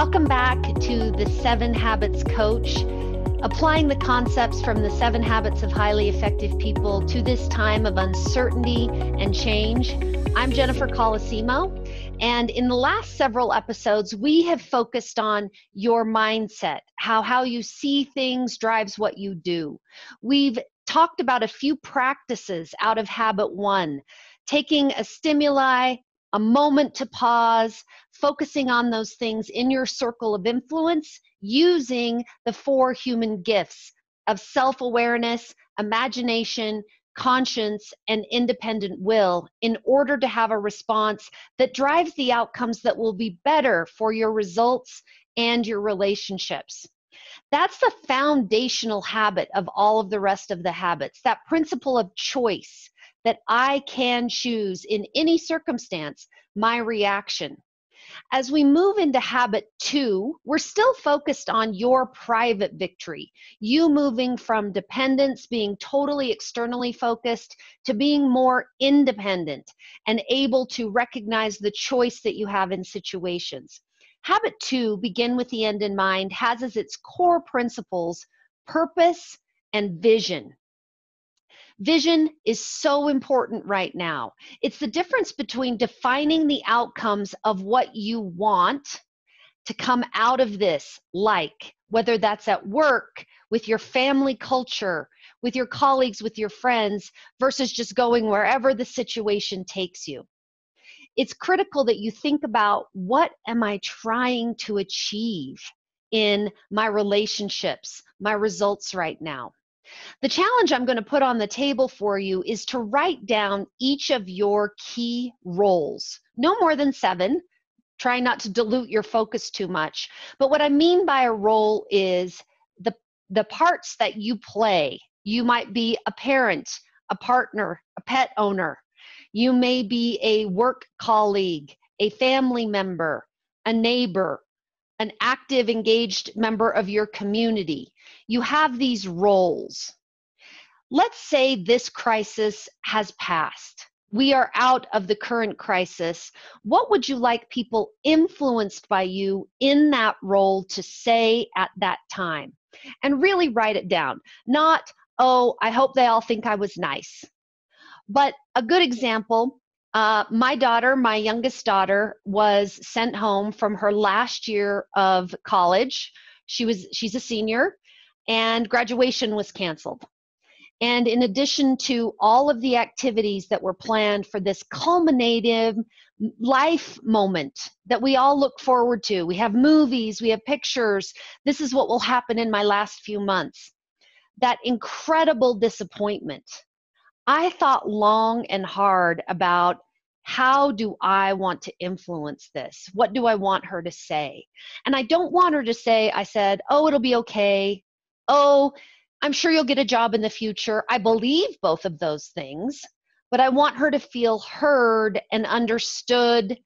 Welcome back to the 7 Habits Coach, applying the concepts from the 7 Habits of Highly Effective People to this time of uncertainty and change. I'm Jennifer Colosimo, and in the last several episodes, we have focused on your mindset, how you see things drives what you do. We've talked about a few practices out of Habit 1, taking a stimuli, a moment to pause, focusing on those things in your circle of influence, using the 4 human gifts of self-awareness, imagination, conscience, and independent will in order to have a response that drives the outcomes that will be better for your results and your relationships. That's the foundational habit of all of the rest of the habits, that principle of choice, that I can choose in any circumstance my reaction. As we move into Habit 2, we're still focused on your private victory, you moving from dependence, being totally externally focused, to being more independent and able to recognize the choice that you have in situations. Habit 2, begin with the end in mind, has as its core principles purpose and vision. Vision is so important right now. It's the difference between defining the outcomes of what you want to come out of this, like whether that's at work, with your family culture, with your colleagues, with your friends, versus just going wherever the situation takes you. It's critical that you think about, what am I trying to achieve in my relationships, my results right now? The challenge I'm going to put on the table for you is to write down each of your key roles. No more than 7. Try not to dilute your focus too much. But what I mean by a role is the parts that you play. You might be a parent, a partner, a pet owner. You may be a work colleague, a family member, a neighbor, an active, engaged member of your community. You have these roles. Let's say this crisis has passed. We are out of the current crisis. What would you like people influenced by you in that role to say at that time? And really write it down. Not, oh, I hope they all think I was nice. But a good example, my daughter, my youngest daughter, was sent home from her last year of college. She's a senior, and graduation was canceled. And in addition to all of the activities that were planned for this culminative life moment that we all look forward to, we have movies, we have pictures, this is what will happen in my last few months. That incredible disappointment. I thought long and hard about, how do I want to influence this? What do I want her to say? And I don't want her to say, I said, oh, it'll be okay. Oh, I'm sure you'll get a job in the future. I believe both of those things, but I want her to feel heard and understood,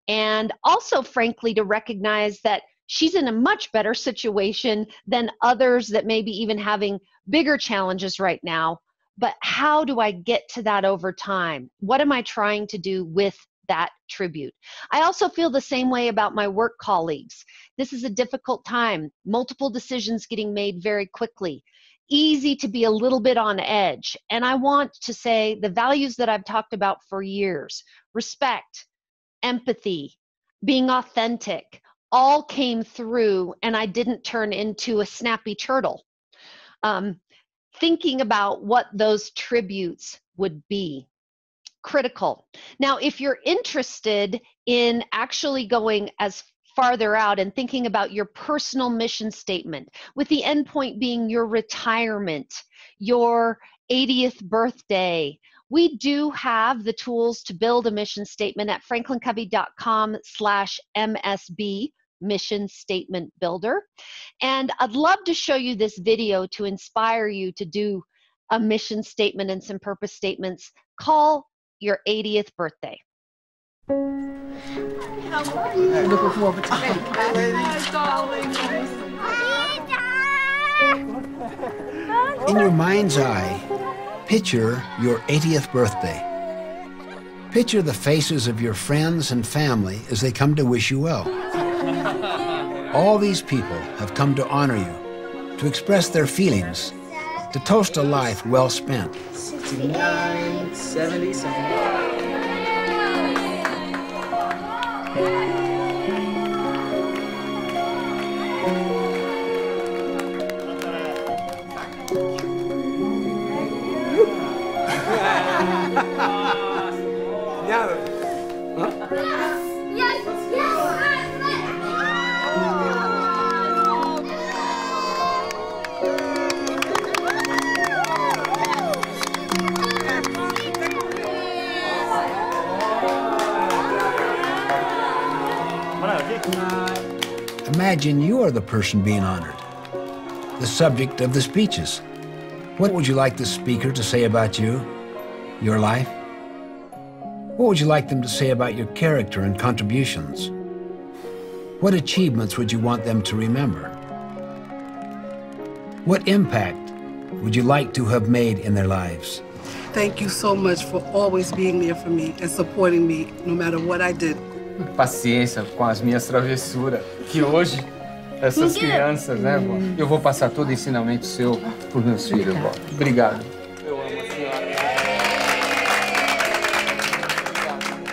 and also, frankly, to recognize that she's in a much better situation than others that may be even having bigger challenges right now. But how do I get to that over time? What am I trying to do with that tribute? I also feel the same way about my work colleagues. This is a difficult time, multiple decisions getting made very quickly, easy to be a little bit on edge. And I want to say the values that I've talked about for years, respect, empathy, being authentic, all came through, and I didn't turn into a snappy turtle. Thinking about what those tributes would be. Critical. Now, if you're interested in actually going as farther out and thinking about your personal mission statement, with the end point being your retirement, your 80th birthday, we do have the tools to build a mission statement at FranklinCovey.com/MSB. Mission Statement Builder. And I'd love to show you this video to inspire you to do a mission statement and some purpose statements. Call your 80th birthday. How are you? Looking forward to it. In your mind's eye, picture your 80th birthday. Picture the faces of your friends and family as they come to wish you well. All these people have come to honor you, to express their feelings, to toast a life well spent. 69, 70, 71. Imagine you are the person being honored, the subject of the speeches. What would you like the speaker to say about you, your life? What would you like them to say about your character and contributions? What achievements would you want them to remember? What impact would you like to have made in their lives? Thank you so much for always being there for me and supporting me no matter what I did. Paciência com as minhas travessuras, que hoje essas crianças, né, vó? Eu vou passar todo o ensinamento seu para os meus filhos, vó. Obrigado. Eu amo a senhora.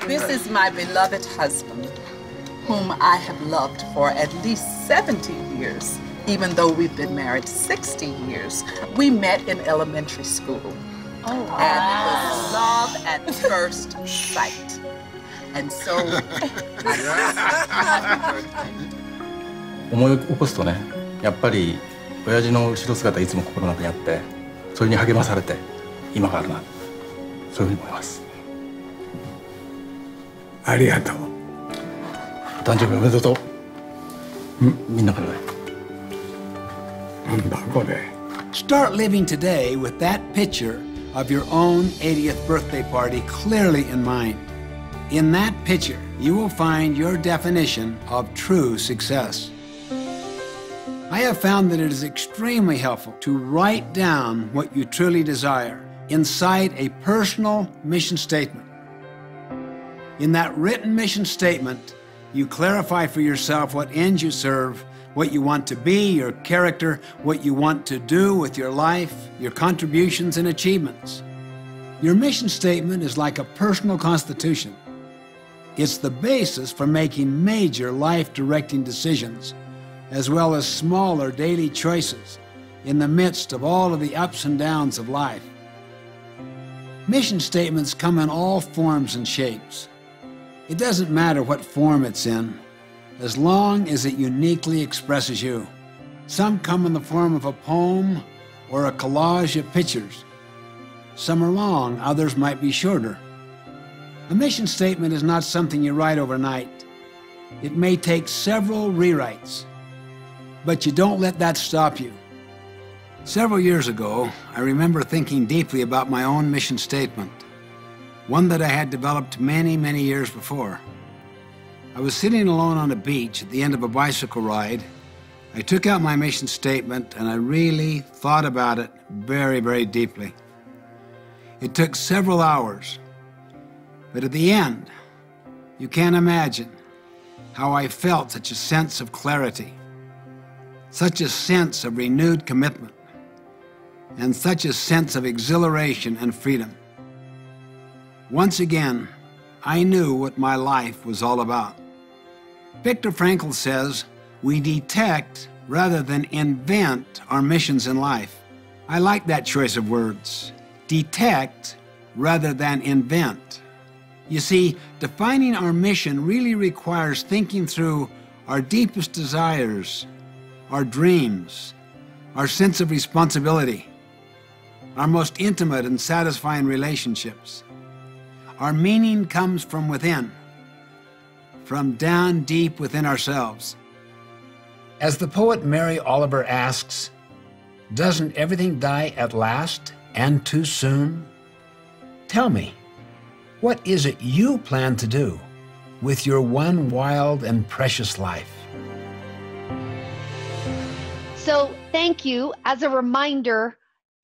This is my beloved husband, whom I have loved for at least 70 years, even though we've been married 60 years. We met in elementary school. And it was love at first sight. And so, 思い起こすとね、やっぱり親父の後ろ姿いつも心の中にあって、それに励まされて今があるな、そういうふうに思います。ありがとう。お誕生日おめでとう。みんなからね。なんだこれ。Start living today with that picture of your own 80th birthday party clearly in mind. In that picture, you will find your definition of true success. I have found that it is extremely helpful to write down what you truly desire inside a personal mission statement. In that written mission statement, you clarify for yourself what ends you serve, what you want to be, your character, what you want to do with your life, your contributions and achievements. Your mission statement is like a personal constitution. It's the basis for making major life-directing decisions, as well as smaller daily choices in the midst of all of the ups and downs of life. Mission statements come in all forms and shapes. It doesn't matter what form it's in, as long as it uniquely expresses you. Some come in the form of a poem or a collage of pictures. Some are long, others might be shorter. A mission statement is not something you write overnight. It may take several rewrites, but you don't let that stop you. Several years ago, I remember thinking deeply about my own mission statement, one that I had developed many, many years before. I was sitting alone on a beach at the end of a bicycle ride. I took out my mission statement and I really thought about it very, very deeply. It took several hours. But at the end, you can't imagine how I felt such a sense of clarity, such a sense of renewed commitment, and such a sense of exhilaration and freedom. Once again, I knew what my life was all about. Viktor Frankl says, we detect rather than invent our missions in life. I like that choice of words. Detect rather than invent. You see, defining our mission really requires thinking through our deepest desires, our dreams, our sense of responsibility, our most intimate and satisfying relationships. Our meaning comes from within, from down deep within ourselves. As the poet Mary Oliver asks, doesn't everything die at last and too soon? Tell me, what is it you plan to do with your one wild and precious life? So thank you. As a reminder,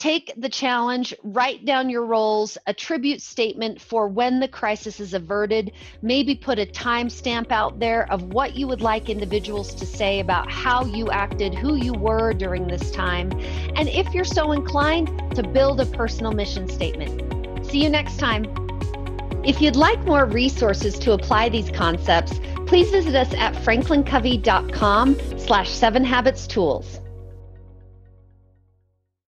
Take the challenge, write down your roles, a tribute statement for when the crisis is averted, maybe put a timestamp out there of what you would like individuals to say about how you acted, who you were during this time, and if you're so inclined, to build a personal mission statement. See you next time. If you'd like more resources to apply these concepts, please visit us at FranklinCovey.com/7habitstools.